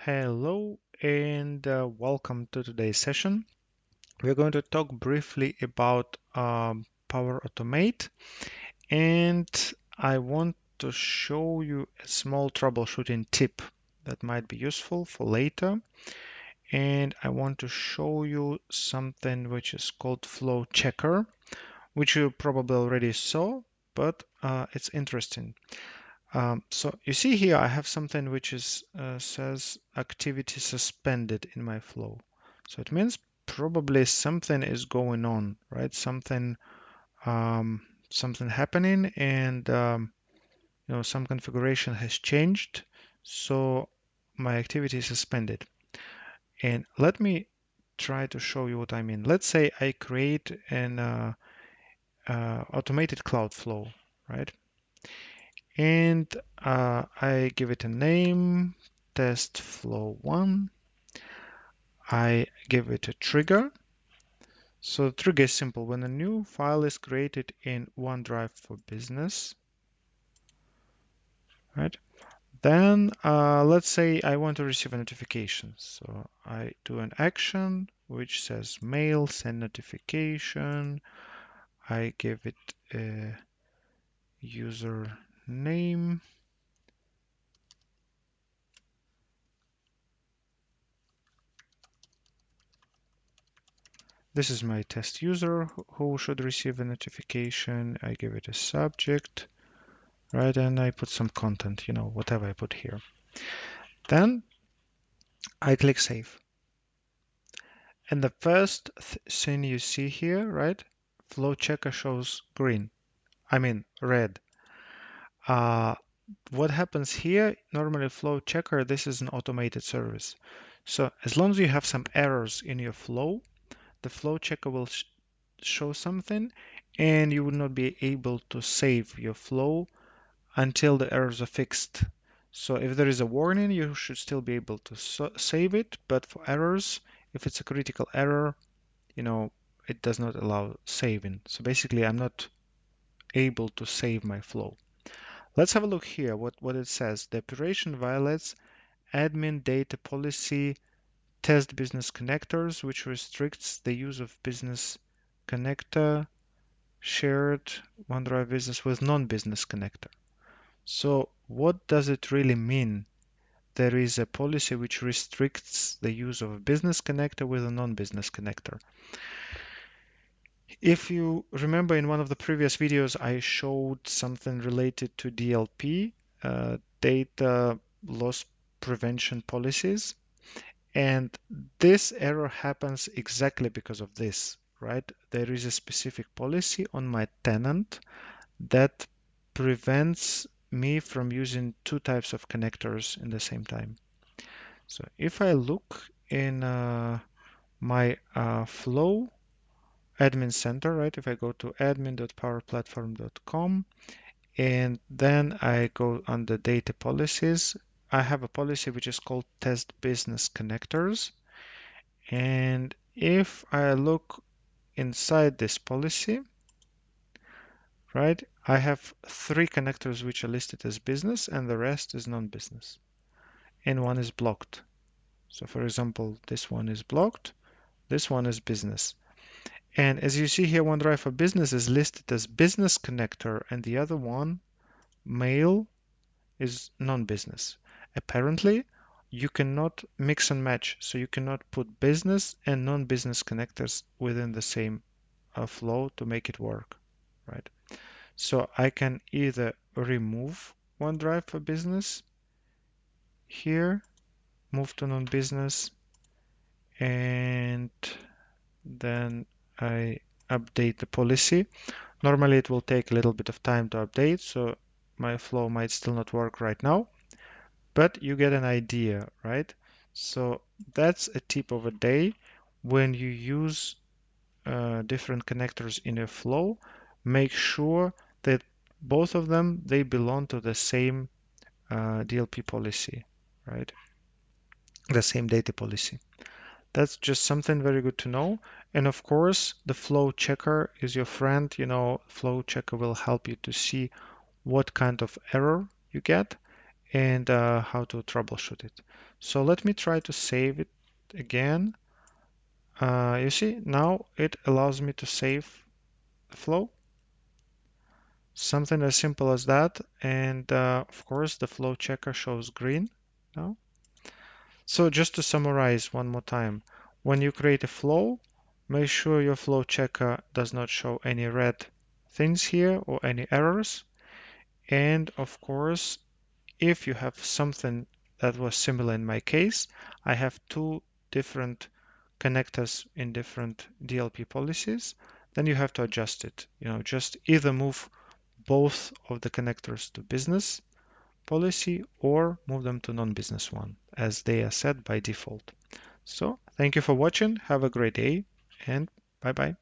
Hello and welcome to today's session. We're going to talk briefly about Power Automate, and I want to show you a small troubleshooting tip that might be useful for later. And I want to show you something which is called Flow Checker, which you probably already saw, but it's interesting. So you see here, I have something which is says activity suspended in my flow. So it means probably something is going on, right? Something happening, and some configuration has changed. So my activity is suspended. And let me try to show you what I mean. Let's say I create an automated cloud flow, right? And I give it a name, test flow 1. I give it a trigger. So the trigger is simple. When a new file is created in OneDrive for Business, right? Then let's say I want to receive a notification. So I do an action which says mail, send notification. I give it a user name. This is my test user who should receive a notification. I give it a subject, right? And I put some content, whatever I put here. Then I click save. And the first thing you see here, right? Flow checker shows green. I mean, red. Uh, what happens here? Normally flow checker, this is an automated service. So as long as you have some errors in your flow, the flow checker will show something, and you will not be able to save your flow until the errors are fixed. So if there is a warning, you should still be able to save it, but for errors, if it's a critical error, it does not allow saving. So basically, I'm not able to save my flow. Let's have a look here what it says. The operation violates admin data policy test business connectors, which restricts the use of business connector shared OneDrive business with non-business connector. So what does it really mean? There is a policy which restricts the use of a business connector with a non-business connector. If you remember in one of the previous videos, I showed something related to DLP, data loss prevention policies. And this error happens exactly because of this, right? There is a specific policy on my tenant that prevents me from using two types of connectors in the same time. So if I look in my flow admin center, right? If I go to admin.powerplatform.com and then I go under data policies, I have a policy which is called test business connectors. And if I look inside this policy, right, I have three connectors which are listed as business and the rest is non-business. And one is blocked. So for example, this one is blocked, this one is business. And as you see here, OneDrive for Business is listed as business connector and the other one, mail, is non-business. Apparently, you cannot mix and match. So you cannot put business and non-business connectors within the same flow to make it work, right? So I can either remove OneDrive for Business here, move to non-business, and then I update the policy. Normally it will take a little bit of time to update, so my flow might still not work right now, but you get an idea, right? So that's a tip of a day. When you use different connectors in a flow, make sure that both of them, they belong to the same DLP policy, right? The same data policy. That's just something very good to know. And of course, the flow checker is your friend. Flow checker will help you to see what kind of error you get. and how to troubleshoot it. So let me try to save it again. You see, now it allows me to save the flow. Something as simple as that. And of course, the flow checker shows green now. So just to summarize one more time, when you create a flow, make sure your flow checker does not show any red things here or any errors. And of course, if you have something that was similar in my case, I have two different connectors in different DLP policies, then you have to adjust it. Just either move both of the connectors to business policy or move them to non-business one as they are set by default. So thank you for watching. Have a great day and bye bye.